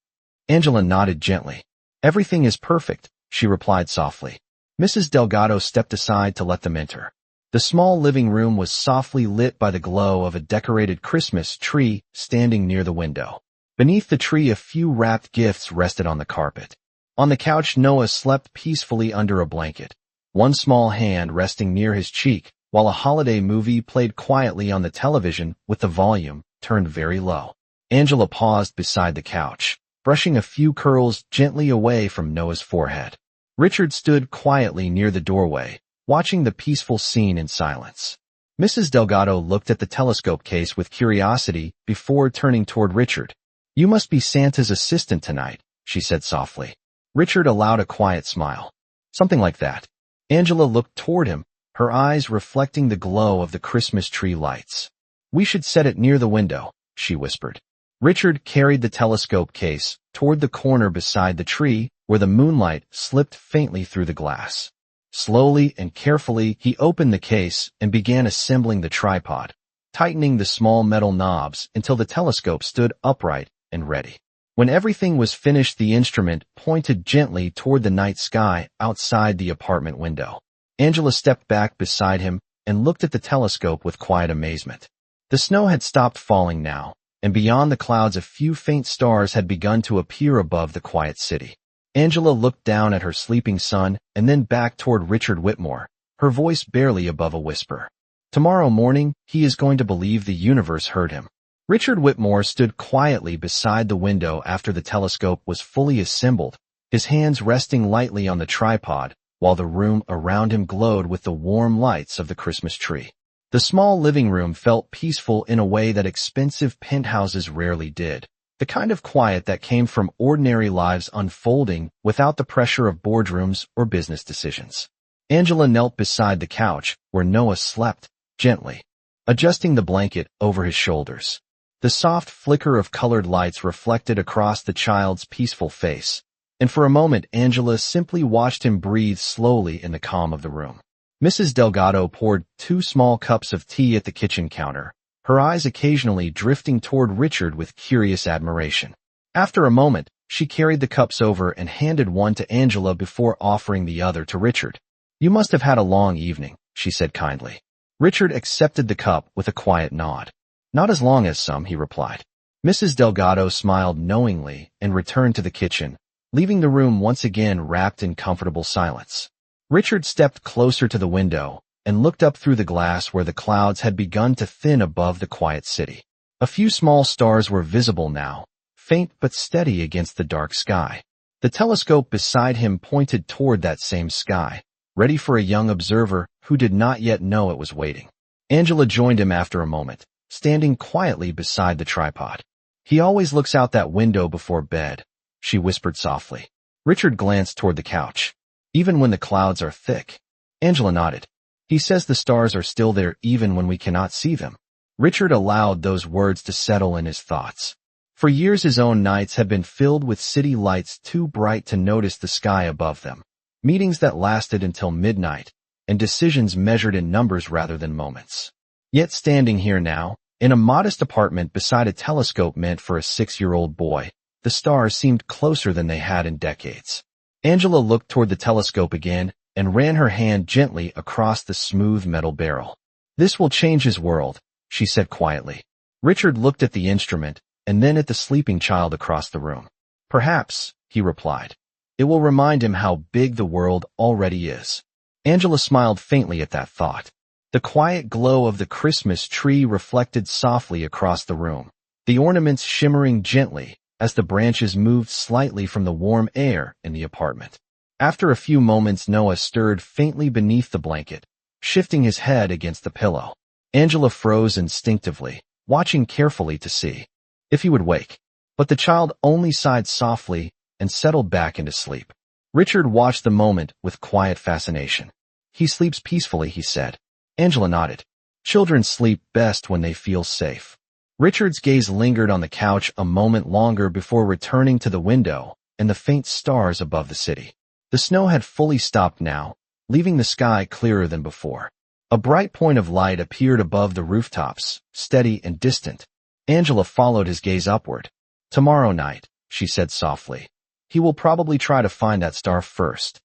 Angela nodded gently. "Everything is perfect," she replied softly. Mrs. Delgado stepped aside to let them enter. The small living room was softly lit by the glow of a decorated Christmas tree standing near the window. Beneath the tree, a few wrapped gifts rested on the carpet. On the couch, Noah slept peacefully under a blanket, one small hand resting near his cheek, while a holiday movie played quietly on the television with the volume turned very low. Angela paused beside the couch, brushing a few curls gently away from Noah's forehead. Richard stood quietly near the doorway, watching the peaceful scene in silence. Mrs. Delgado looked at the telescope case with curiosity before turning toward Richard. "You must be Santa's assistant tonight," she said softly. Richard allowed a quiet smile. "Something like that." Angela looked toward him, her eyes reflecting the glow of the Christmas tree lights. "We should set it near the window," she whispered. Richard carried the telescope case toward the corner beside the tree where the moonlight slipped faintly through the glass. Slowly and carefully, he opened the case and began assembling the tripod, tightening the small metal knobs until the telescope stood upright and ready. When everything was finished, the instrument pointed gently toward the night sky outside the apartment window. Angela stepped back beside him and looked at the telescope with quiet amazement. The snow had stopped falling now, and beyond the clouds a few faint stars had begun to appear above the quiet city. Angela looked down at her sleeping son and then back toward Richard Whitmore, her voice barely above a whisper. "Tomorrow morning, he is going to believe the universe heard him." Richard Whitmore stood quietly beside the window after the telescope was fully assembled, his hands resting lightly on the tripod, while the room around him glowed with the warm lights of the Christmas tree. The small living room felt peaceful in a way that expensive penthouses rarely did, the kind of quiet that came from ordinary lives unfolding without the pressure of boardrooms or business decisions. Angela knelt beside the couch where Noah slept, gently adjusting the blanket over his shoulders. The soft flicker of colored lights reflected across the child's peaceful face, and for a moment Angela simply watched him breathe slowly in the calm of the room. Mrs. Delgado poured 2 small cups of tea at the kitchen counter, her eyes occasionally drifting toward Richard with curious admiration. After a moment, she carried the cups over and handed one to Angela before offering the other to Richard. "You must have had a long evening," she said kindly. Richard accepted the cup with a quiet nod. "Not as long as some," he replied. Mrs. Delgado smiled knowingly and returned to the kitchen, leaving the room once again wrapped in comfortable silence. Richard stepped closer to the window and looked up through the glass where the clouds had begun to thin above the quiet city. A few small stars were visible now, faint but steady against the dark sky. The telescope beside him pointed toward that same sky, ready for a young observer who did not yet know it was waiting. Angela joined him after a moment, standing quietly beside the tripod. "He always looks out that window before bed," she whispered softly. Richard glanced toward the couch. "Even when the clouds are thick?" Angela nodded. "He says the stars are still there even when we cannot see them." Richard allowed those words to settle in his thoughts. For years his own nights had been filled with city lights too bright to notice the sky above them, meetings that lasted until midnight, and decisions measured in numbers rather than moments. Yet standing here now, in a modest apartment beside a telescope meant for a 6-year-old boy, the stars seemed closer than they had in decades. Angela looked toward the telescope again and ran her hand gently across the smooth metal barrel. "This will change his world," she said quietly. Richard looked at the instrument and then at the sleeping child across the room. "Perhaps," he replied. "It will remind him how big the world already is." Angela smiled faintly at that thought. The quiet glow of the Christmas tree reflected softly across the room, the ornaments shimmering gently as the branches moved slightly from the warm air in the apartment. After a few moments, Noah stirred faintly beneath the blanket, shifting his head against the pillow. Angela froze instinctively, watching carefully to see if he would wake. But the child only sighed softly and settled back into sleep. Richard watched the moment with quiet fascination. "He sleeps peacefully," he said. Angela nodded. "Children sleep best when they feel safe." Richard's gaze lingered on the couch a moment longer before returning to the window and the faint stars above the city. The snow had fully stopped now, leaving the sky clearer than before. A bright point of light appeared above the rooftops, steady and distant. Angela followed his gaze upward. "Tomorrow night," she said softly. "He will probably try to find that star first."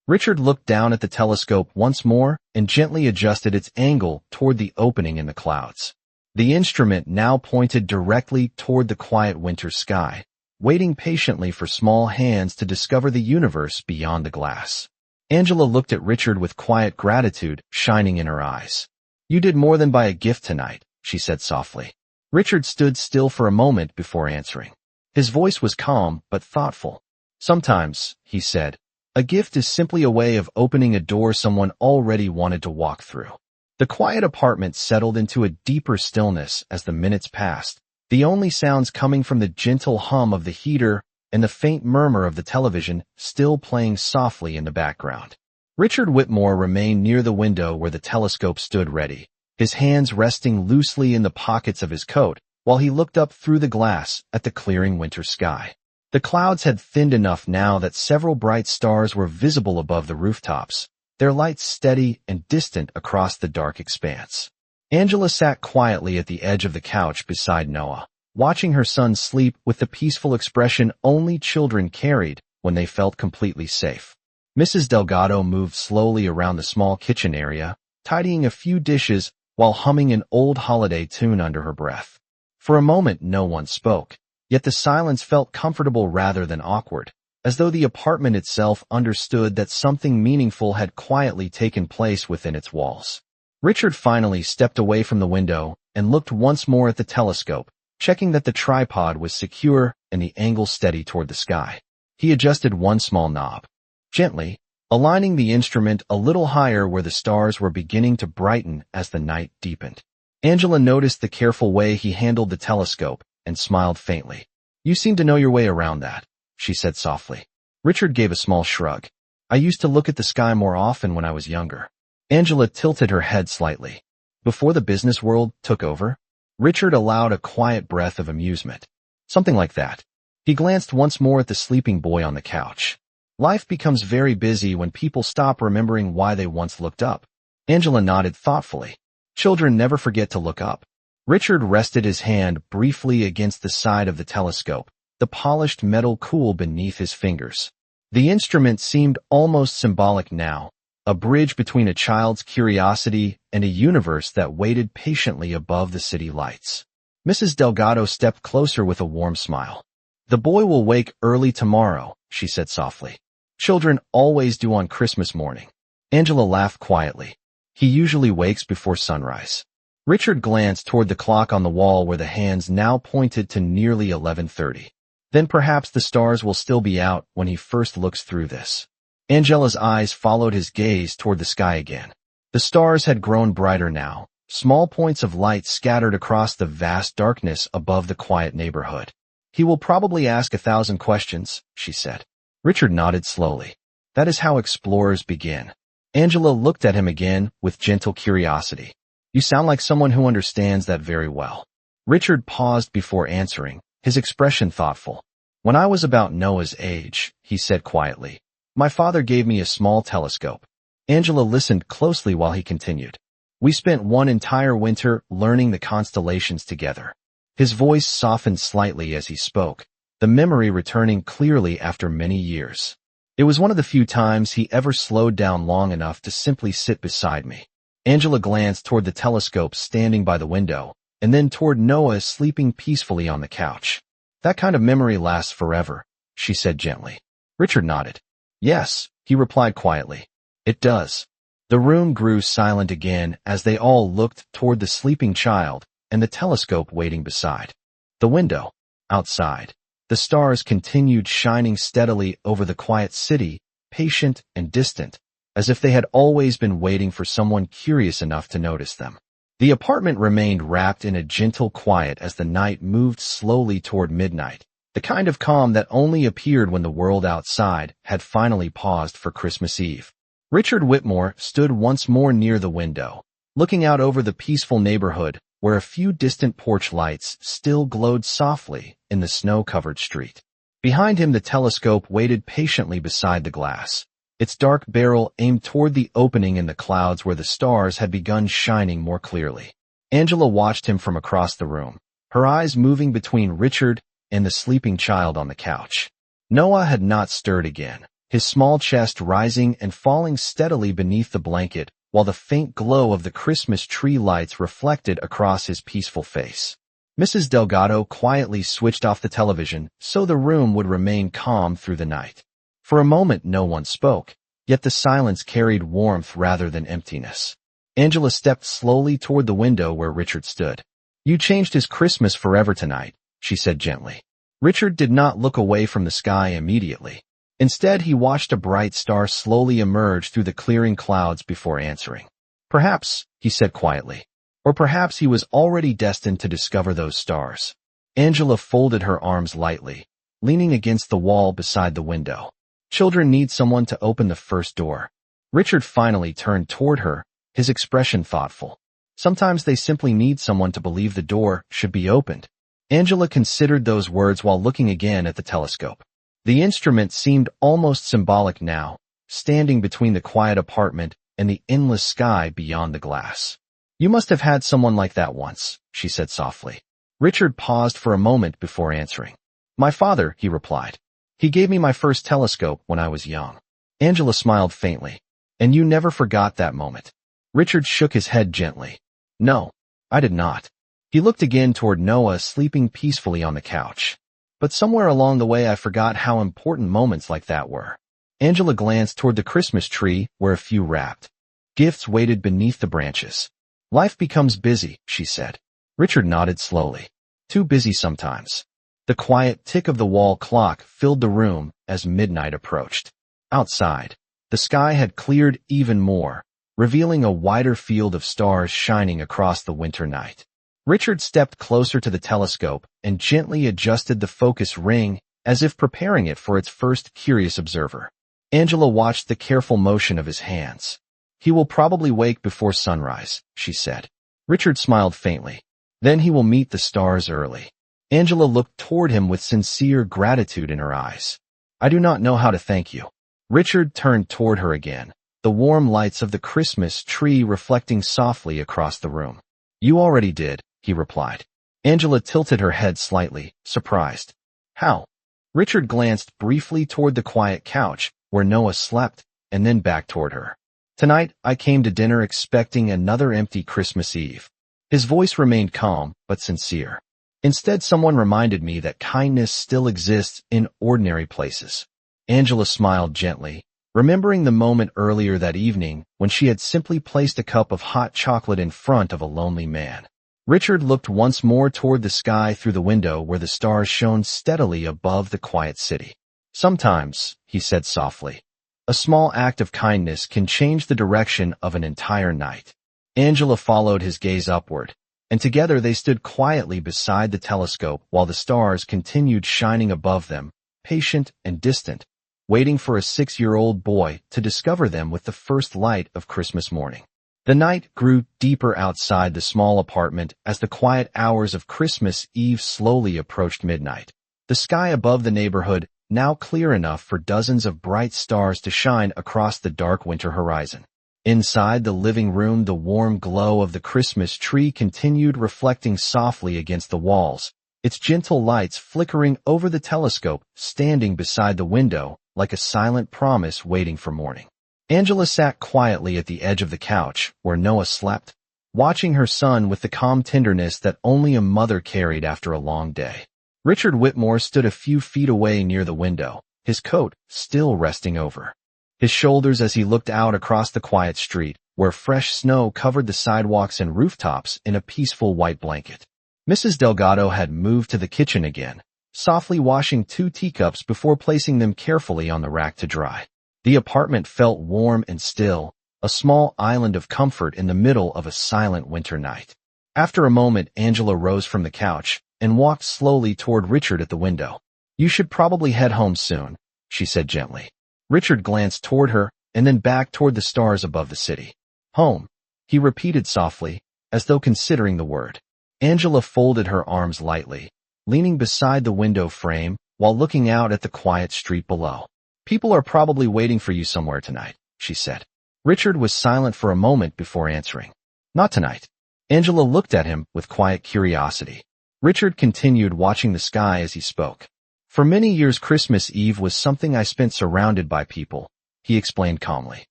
Richard looked down at the telescope once more and gently adjusted its angle toward the opening in the clouds. The instrument now pointed directly toward the quiet winter sky, waiting patiently for small hands to discover the universe beyond the glass. Angela looked at Richard with quiet gratitude shining in her eyes. "You did more than buy a gift tonight," she said softly. Richard stood still for a moment before answering. His voice was calm but thoughtful. "Sometimes," he said, "a gift is simply a way of opening a door someone already wanted to walk through." The quiet apartment settled into a deeper stillness as the minutes passed, the only sounds coming from the gentle hum of the heater and the faint murmur of the television still playing softly in the background. Richard Whitmore remained near the window where the telescope stood ready, his hands resting loosely in the pockets of his coat, while he looked up through the glass at the clearing winter sky. The clouds had thinned enough now that several bright stars were visible above the rooftops, their lights steady and distant across the dark expanse. Angela sat quietly at the edge of the couch beside Noah, watching her son sleep with the peaceful expression only children carried when they felt completely safe. Mrs. Delgado moved slowly around the small kitchen area, tidying a few dishes while humming an old holiday tune under her breath. For a moment no one spoke, yet the silence felt comfortable rather than awkward, as though the apartment itself understood that something meaningful had quietly taken place within its walls. Richard finally stepped away from the window and looked once more at the telescope, checking that the tripod was secure and the angle steady toward the sky. He adjusted one small knob, gently, aligning the instrument a little higher where the stars were beginning to brighten as the night deepened. Angela noticed the careful way he handled the telescope and smiled faintly. "You seem to know your way around that," she said softly. Richard gave a small shrug. "I used to look at the sky more often when I was younger." Angela tilted her head slightly. "Before the business world took over?" Richard allowed a quiet breath of amusement. Something like that. He glanced once more at the sleeping boy on the couch. Life becomes very busy when people stop remembering why they once looked up. Angela nodded thoughtfully. Children never forget to look up. Richard rested his hand briefly against the side of the telescope, the polished metal cool beneath his fingers. The instrument seemed almost symbolic now, a bridge between a child's curiosity and a universe that waited patiently above the city lights. Mrs. Delgado stepped closer with a warm smile. "The boy will wake early tomorrow," she said softly. "Children always do on Christmas morning." Angela laughed quietly. "He usually wakes before sunrise." Richard glanced toward the clock on the wall where the hands now pointed to nearly 11:30. Then perhaps the stars will still be out when he first looks through this. Angela's eyes followed his gaze toward the sky again. The stars had grown brighter now, small points of light scattered across the vast darkness above the quiet neighborhood. "He will probably ask 1,000 questions," she said. Richard nodded slowly. "That is how explorers begin." Angela looked at him again with gentle curiosity. "You sound like someone who understands that very well." Richard paused before answering, his expression thoughtful. "When I was about Noah's age," he said quietly, "my father gave me a small telescope." Angela listened closely while he continued. "We spent one entire winter learning the constellations together." His voice softened slightly as he spoke, the memory returning clearly after many years. It was one of the few times he ever slowed down long enough to simply sit beside me. Angela glanced toward the telescope standing by the window, and then toward Noah sleeping peacefully on the couch. "That kind of memory lasts forever," she said gently. Richard nodded. "Yes," he replied quietly. "It does." The room grew silent again as they all looked toward the sleeping child and the telescope waiting beside the window. Outside, the stars continued shining steadily over the quiet city, patient and distant, as if they had always been waiting for someone curious enough to notice them. The apartment remained wrapped in a gentle quiet as the night moved slowly toward midnight, the kind of calm that only appeared when the world outside had finally paused for Christmas Eve. Richard Whitmore stood once more near the window, looking out over the peaceful neighborhood where a few distant porch lights still glowed softly in the snow-covered street. Behind him, the telescope waited patiently beside the glass, its dark barrel aimed toward the opening in the clouds where the stars had begun shining more clearly. Angela watched him from across the room, her eyes moving between Richard and the sleeping child on the couch. Noah had not stirred again, his small chest rising and falling steadily beneath the blanket, while the faint glow of the Christmas tree lights reflected across his peaceful face. Mrs. Delgado quietly switched off the television so the room would remain calm through the night. For a moment no one spoke, yet the silence carried warmth rather than emptiness. Angela stepped slowly toward the window where Richard stood. "You changed his Christmas forever tonight," she said gently. Richard did not look away from the sky immediately. Instead, he watched a bright star slowly emerge through the clearing clouds before answering. "Perhaps," he said quietly, "or perhaps he was already destined to discover those stars." Angela folded her arms lightly, leaning against the wall beside the window. "Children need someone to open the first door." Richard finally turned toward her, his expression thoughtful. "Sometimes they simply need someone to believe the door should be opened." Angela considered those words while looking again at the telescope. The instrument seemed almost symbolic now, standing between the quiet apartment and the endless sky beyond the glass. "You must have had someone like that once," she said softly. Richard paused for a moment before answering. "My father," he replied. "He gave me my first telescope when I was young." Angela smiled faintly. "And you never forgot that moment?" Richard shook his head gently. "No, I did not." He looked again toward Noah sleeping peacefully on the couch. "But somewhere along the way I forgot how important moments like that were." Angela glanced toward the Christmas tree where a few wrapped gifts waited beneath the branches. "Life becomes busy," she said. Richard nodded slowly. "Too busy sometimes." The quiet tick of the wall clock filled the room as midnight approached. Outside, the sky had cleared even more, revealing a wider field of stars shining across the winter night. Richard stepped closer to the telescope and gently adjusted the focus ring as if preparing it for its first curious observer. Angela watched the careful motion of his hands. "He will probably wake before sunrise," she said. Richard smiled faintly. Then he will meet the stars early. Angela looked toward him with sincere gratitude in her eyes. I do not know how to thank you. Richard turned toward her again, the warm lights of the Christmas tree reflecting softly across the room. You already did, he replied. Angela tilted her head slightly, surprised. How? Richard glanced briefly toward the quiet couch, where Noah slept, and then back toward her. Tonight, I came to dinner expecting another empty Christmas Eve. His voice remained calm, but sincere. Instead, someone reminded me that kindness still exists in ordinary places. Angela smiled gently, remembering the moment earlier that evening when she had simply placed a cup of hot chocolate in front of a lonely man. Richard looked once more toward the sky through the window where the stars shone steadily above the quiet city. Sometimes, he said softly, a small act of kindness can change the direction of an entire night. Angela followed his gaze upward, and together they stood quietly beside the telescope while the stars continued shining above them, patient and distant, waiting for a 6-year-old boy to discover them with the first light of Christmas morning. The night grew deeper outside the small apartment as the quiet hours of Christmas Eve slowly approached midnight. The sky above the neighborhood, now clear enough for dozens of bright stars to shine across the dark winter horizon. Inside the living room, the warm glow of the Christmas tree continued reflecting softly against the walls, its gentle lights flickering over the telescope, standing beside the window like a silent promise waiting for morning. Angela sat quietly at the edge of the couch where Noah slept, watching her son with the calm tenderness that only a mother carried after a long day. Richard Whitmore stood a few feet away near the window, his coat still resting over his shoulders as he looked out across the quiet street, where fresh snow covered the sidewalks and rooftops in a peaceful white blanket. Mrs. Delgado had moved to the kitchen again, softly washing 2 teacups before placing them carefully on the rack to dry. The apartment felt warm and still, a small island of comfort in the middle of a silent winter night. After a moment, Angela rose from the couch and walked slowly toward Richard at the window. You should probably head home soon, she said gently. Richard glanced toward her and then back toward the stars above the city. Home, he repeated softly, as though considering the word. Angela folded her arms lightly, leaning beside the window frame while looking out at the quiet street below. People are probably waiting for you somewhere tonight, she said. Richard was silent for a moment before answering. Not tonight. Angela looked at him with quiet curiosity. Richard continued watching the sky as he spoke. For many years, Christmas Eve was something I spent surrounded by people, he explained calmly.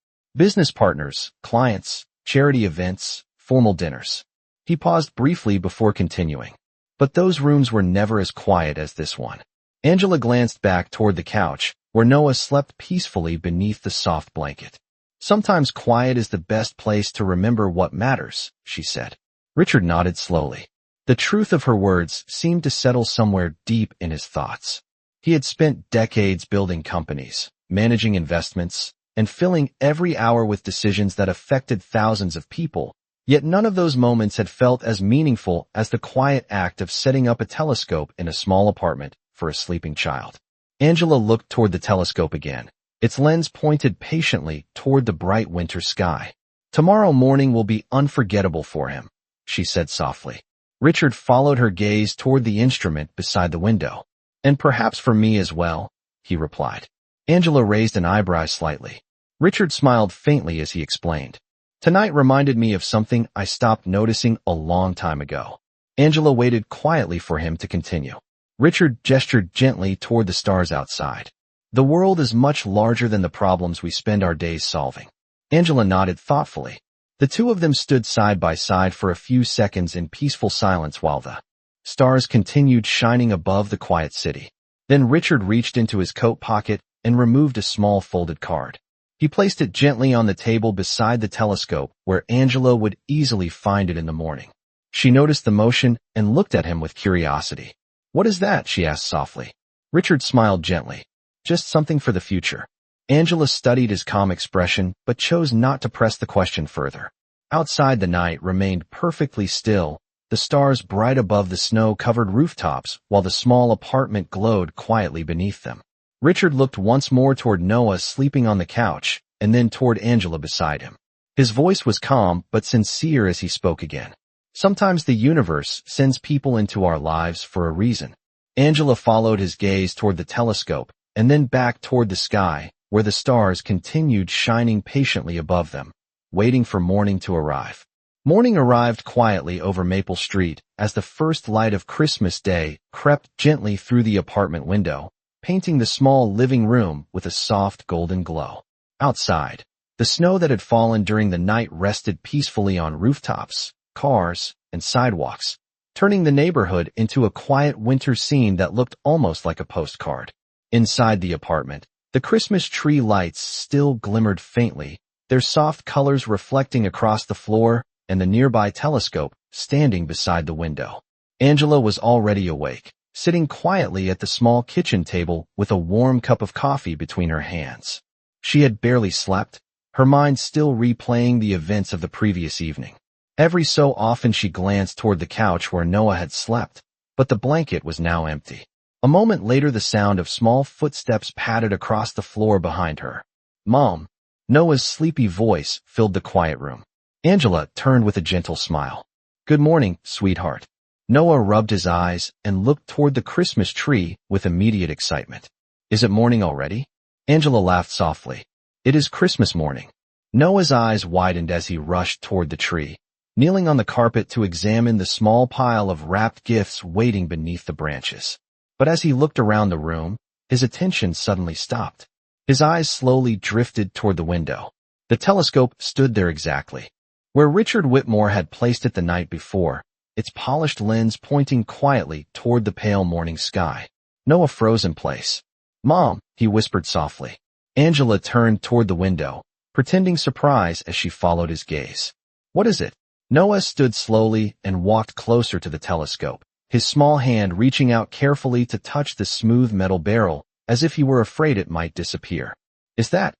Business partners, clients, charity events, formal dinners. He paused briefly before continuing. But those rooms were never as quiet as this one. Angela glanced back toward the couch, where Noah slept peacefully beneath the soft blanket. Sometimes quiet is the best place to remember what matters, she said. Richard nodded slowly. The truth of her words seemed to settle somewhere deep in his thoughts. He had spent decades building companies, managing investments, and filling every hour with decisions that affected thousands of people, yet none of those moments had felt as meaningful as the quiet act of setting up a telescope in a small apartment for a sleeping child. Angela looked toward the telescope again, its lens pointed patiently toward the bright winter sky. Tomorrow morning will be unforgettable for him, she said softly. Richard followed her gaze toward the instrument beside the window. And perhaps for me as well, he replied. Angela raised an eyebrow slightly. Richard smiled faintly as he explained. Tonight reminded me of something I stopped noticing a long time ago. Angela waited quietly for him to continue. Richard gestured gently toward the stars outside. The world is much larger than the problems we spend our days solving. Angela nodded thoughtfully. The two of them stood side by side for a few seconds in peaceful silence while the stars continued shining above the quiet city. Then Richard reached into his coat pocket and removed a small folded card. He placed it gently on the table beside the telescope where Angela would easily find it in the morning. She noticed the motion and looked at him with curiosity. What is that? She asked softly. Richard smiled gently. Just something for the future. Angela studied his calm expression but chose not to press the question further. Outside, the night remained perfectly still, the stars bright above the snow-covered rooftops while the small apartment glowed quietly beneath them. Richard looked once more toward Noah sleeping on the couch and then toward Angela beside him. His voice was calm but sincere as he spoke again. Sometimes the universe sends people into our lives for a reason. Angela followed his gaze toward the telescope and then back toward the sky, where the stars continued shining patiently above them, waiting for morning to arrive. Morning arrived quietly over Maple Street as the first light of Christmas Day crept gently through the apartment window, painting the small living room with a soft golden glow. Outside, the snow that had fallen during the night rested peacefully on rooftops, cars, and sidewalks, turning the neighborhood into a quiet winter scene that looked almost like a postcard. Inside the apartment, the Christmas tree lights still glimmered faintly, their soft colors reflecting across the floor and the nearby telescope standing beside the window. Angela was already awake, sitting quietly at the small kitchen table with a warm cup of coffee between her hands. She had barely slept, her mind still replaying the events of the previous evening. Every so often she glanced toward the couch where Noah had slept, but the blanket was now empty. A moment later the sound of small footsteps padded across the floor behind her. "Mom." Noah's sleepy voice filled the quiet room. Angela turned with a gentle smile. "Good morning, sweetheart." Noah rubbed his eyes and looked toward the Christmas tree with immediate excitement. "Is it morning already?" Angela laughed softly. "It is Christmas morning." Noah's eyes widened as he rushed toward the tree, kneeling on the carpet to examine the small pile of wrapped gifts waiting beneath the branches. But as he looked around the room, his attention suddenly stopped. His eyes slowly drifted toward the window. The telescope stood there exactly where Richard Whitmore had placed it the night before, its polished lens pointing quietly toward the pale morning sky. Noah froze in place. "Mom," he whispered softly. Angela turned toward the window, pretending surprise as she followed his gaze. "What is it?" Noah stood slowly and walked closer to the telescope, his small hand reaching out carefully to touch the smooth metal barrel, as if he were afraid it might disappear. Is that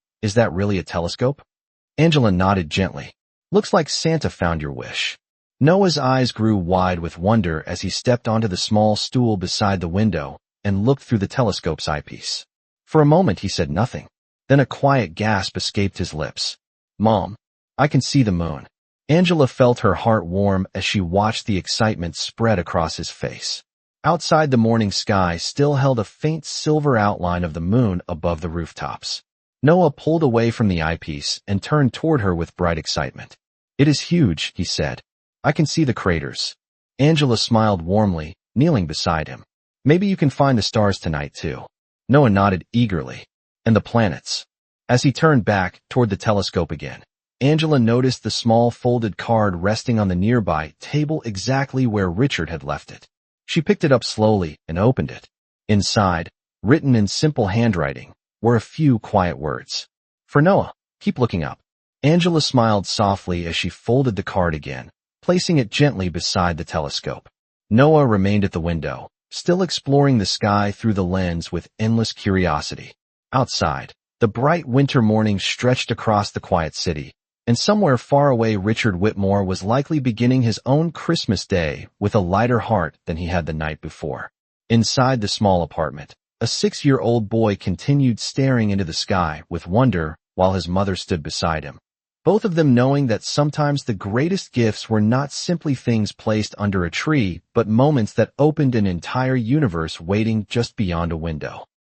really a telescope?" Angela nodded gently. "Looks like Santa found your wish." Noah's eyes grew wide with wonder as he stepped onto the small stool beside the window and looked through the telescope's eyepiece. For a moment he said nothing. Then a quiet gasp escaped his lips. "Mom, I can see the moon." Angela felt her heart warm as she watched the excitement spread across his face. Outside, the morning sky still held a faint silver outline of the moon above the rooftops. Noah pulled away from the eyepiece and turned toward her with bright excitement. "It is huge," he said. "I can see the craters." Angela smiled warmly, kneeling beside him. "Maybe you can find the stars tonight, too." Noah nodded eagerly. "And the planets." As he turned back toward the telescope again, Angela noticed the small folded card resting on the nearby table exactly where Richard had left it. She picked it up slowly and opened it. Inside, written in simple handwriting, were a few quiet words. "For Noah, keep looking up." Angela smiled softly as she folded the card again, placing it gently beside the telescope. Noah remained at the window, still exploring the sky through the lens with endless curiosity. Outside, the bright winter morning stretched across the quiet city, and somewhere far away Richard Whitmore was likely beginning his own Christmas Day with a lighter heart than he had the night before. Inside the small apartment, a 6-year-old boy continued staring into the sky with wonder while his mother stood beside him, both of them knowing that sometimes the greatest gifts were not simply things placed under a tree, but moments that opened an entire universe waiting just beyond a window.